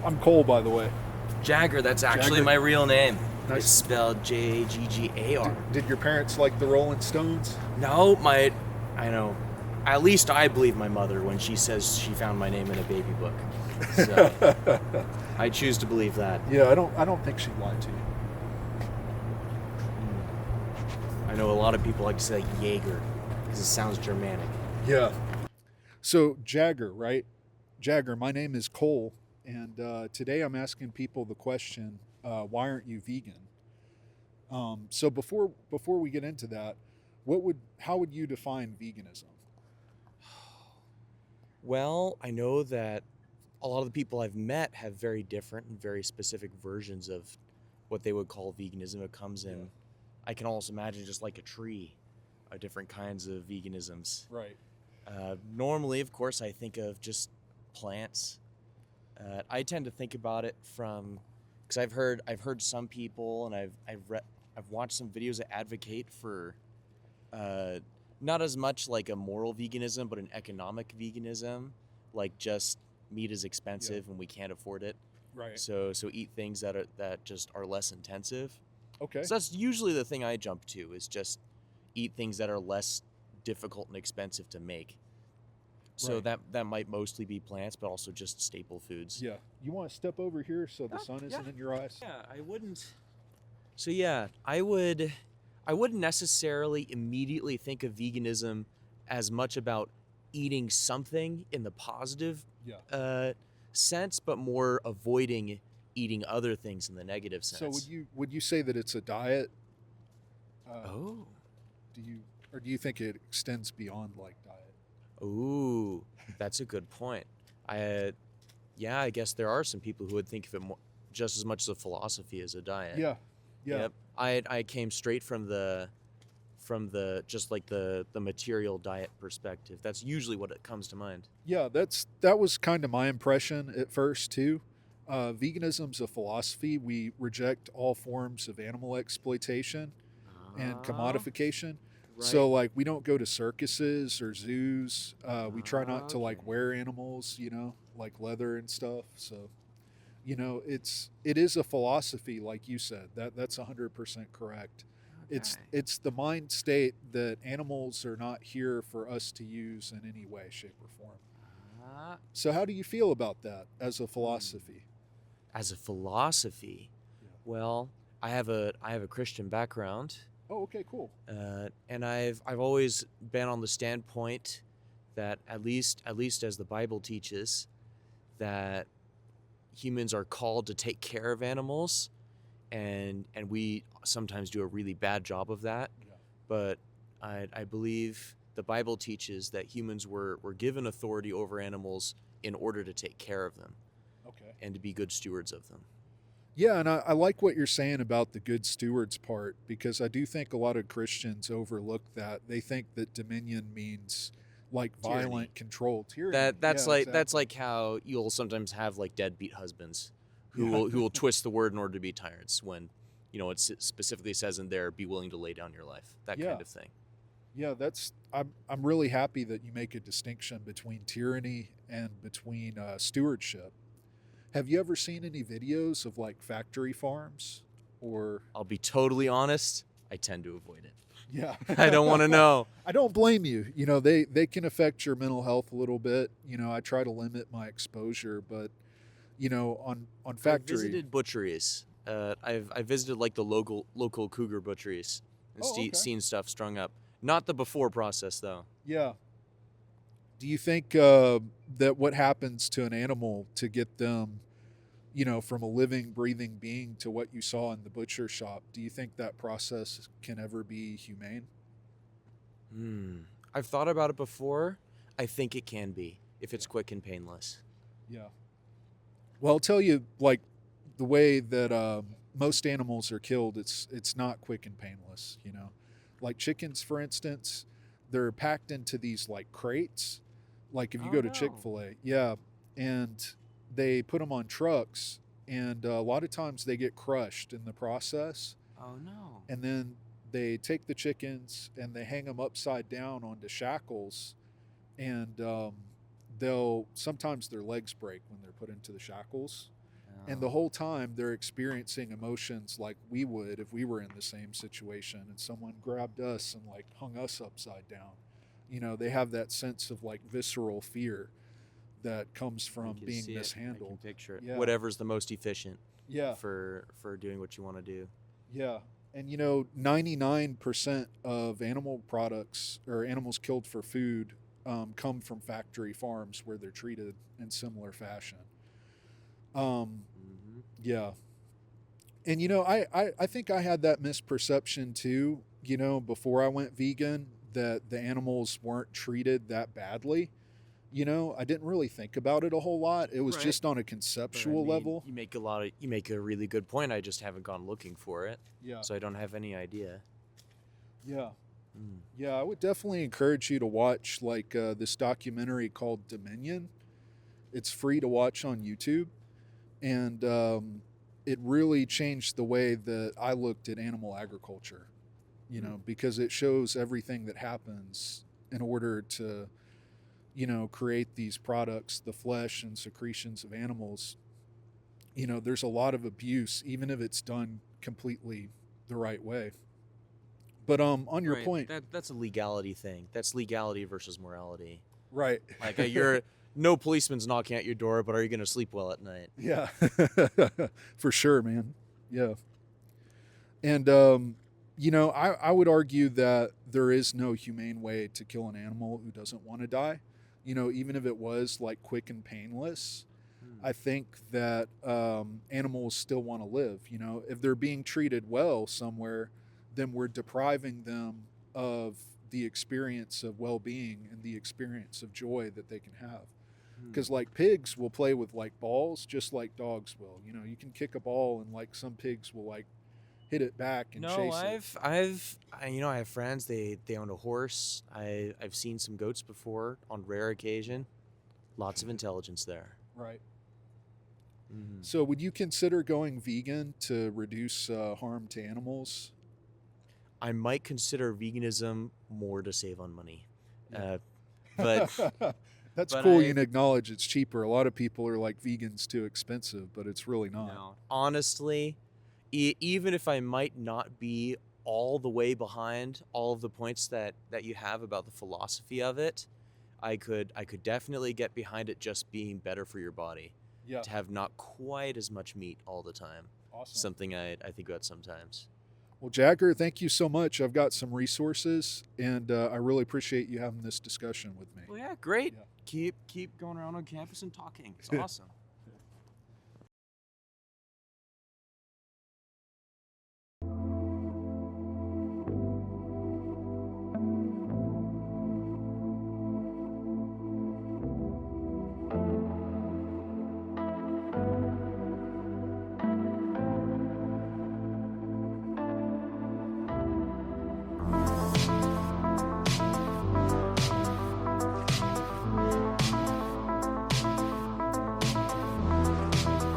I'm Cole, by the way. Jagger, that's actually Jagger. my real name. Nice. It's spelled Jaggar. Did your parents like the Rolling Stones? No, I know. At least I believe my mother when she says she found my name in a baby book. So I choose to believe that. Yeah, I don't think she lied to you. I know a lot of people like to say Jaeger because it sounds Germanic. Yeah. So Jagger, right? Jagger, my name is Cole, and today I'm asking people the question, why aren't you vegan? So before we get into that, how would you define veganism? Well, I know that a lot of the people I've met have very different and very specific versions of what they would call veganism. It comes in, I can almost imagine just like a tree, different kinds of veganisms. Right. Normally, of course, I think of just plants. I tend to think about it from, because I've heard some people and I've watched some videos that advocate for not as much like a moral veganism, but an economic veganism, like just meat is expensive and we can't afford it. Right. So eat things that just are less intensive. Okay. So that's usually the thing I jump to is just eat things that are less difficult and expensive to make. So Right. that might mostly be plants, but also just staple foods. Yeah. You want to step over here so the sun isn't in your eyes? Yeah, I wouldn't. So yeah, I wouldn't necessarily immediately think of veganism as much about eating something in the positive Yeah. sense, but more avoiding eating other things in the negative sense. So would you say that it's a diet? Oh. Do you think it extends beyond like diet? Ooh, that's a good point. Yeah, I guess there are some people who would think of it just as much as a philosophy as a diet. Yeah. Yeah. Yep. I came straight from the just like the material diet perspective. That's usually what it comes to mind. Yeah, that was kind of my impression at first too. Veganism's a philosophy. We reject all forms of animal exploitation and commodification. Right. So like we don't go to circuses or zoos. We try not to like Okay. wear animals, like leather and stuff. So, it is a philosophy, like you said. That's 100% correct. It's Okay. it's the mind state that animals are not here for us to use in any way, shape, or form. Ah, So how do you feel about that as a philosophy? as a philosophy, Yeah. well, I have a Christian background, Oh, okay, cool. and I've always been on the standpoint that at least as the Bible teaches, that humans are called to take care of animals, and we sometimes do a really bad job of that. Yeah. But I believe the Bible teaches that humans were given authority over animals in order to take care of them Okay. and to be good stewards of them. Yeah, and I like what you're saying about the good stewards part because I do think a lot of Christians overlook that. They think that dominion means like Tyranny. violent control, tyranny. That's Yeah, like exactly. that's like how you'll sometimes have like deadbeat husbands who Yeah. will twist the word in order to be tyrants when it specifically says in there be willing to lay down your life, that Yeah. kind of thing. Yeah, I'm really happy that you make a distinction between tyranny and between stewardship. Have you ever seen any videos of like factory farms or I'll be totally honest, I tend to avoid it. yeah. I don't want to know. I don't blame you. They can affect your mental health a little bit. I try to limit my exposure, but on I've factory. visited butcheries. I visited like the local cougar butcheries and Oh, okay. seen stuff strung up. Not the before process though. Yeah. Do you think that what happens to an animal to get them, from a living, breathing being to what you saw in the butcher shop, do you think that process can ever be humane? I've thought about it before. I think it can be if it's quick and painless. Yeah. Well, I'll tell you, like the way that most animals are killed, it's not quick and painless. Like chickens, for instance, they're packed into these like crates. Like if you Oh, go to no. Chick-fil-A, yeah, and they put them on trucks, and a lot of times they get crushed in the process, Oh no. and then they take the chickens and they hang them upside down onto shackles, and they'll sometimes their legs break when they're put into the shackles. And the Oh, whole time they're experiencing emotions like we would if we were in the same situation and someone grabbed us and like hung us upside down. They have that sense of like visceral fear that comes I from can being see it. I can mishandled. picture it. Yeah. Whatever's the most efficient Yeah. for doing what you want to do. Yeah. And 99% of animal products or animals killed for food come from factory farms where they're treated in similar fashion. Um, Hmm. yeah. And I think I had that misperception too, before I went vegan, that the animals weren't treated that badly. I didn't really think about it a whole lot. It was Right. just on a But I conceptual mean, level. you make a really good point. I just haven't gone looking for it, Yeah. so I don't have any idea. Yeah. Mm. Yeah, I would definitely encourage you to watch like this documentary called Dominion. It's free to watch on YouTube, and it really changed the way that I looked at animal agriculture. Because it shows everything that happens in order to, create these products, the flesh and secretions of animals. There's a lot of abuse, even if it's done completely the right way. But on your Right. point, That's a legality thing. That's legality versus morality. right? Like you're no policeman's knocking at your door, but are you going to sleep well at night? Yeah, for sure, man. Yeah, and I would argue that there is no humane way to kill an animal who doesn't want to die. Even if it was like quick and painless, Hmm. I think that animals still want to live. If they're being treated well somewhere, then we're depriving them of the experience of well-being and the experience of joy that they can have. Hmm. Because like pigs will play with like balls just like dogs will. You can kick a ball and like some pigs will like hit it back and No, chase it. I have friends. They own a horse. I've seen some goats before on rare occasion. Lots of intelligence there. Right. Hmm. So would you consider going vegan to reduce harm to animals? I might consider veganism more to save on money, Yeah. uh, but That's but cool. I You can acknowledge it's cheaper. A lot of people are like vegans too expensive, but it's really not. no, honestly, even if I might not be all the way behind all of the points that you have about the philosophy of it, I could definitely get behind it just being better for your body Yeah. to have not quite as much meat all the time. Awesome. Something I think about sometimes. Well, Jagger, thank you so much. I've got some resources, and I really appreciate you having this discussion with me. Well, yeah, great. Yeah. Keep going around on campus and talking. It's awesome.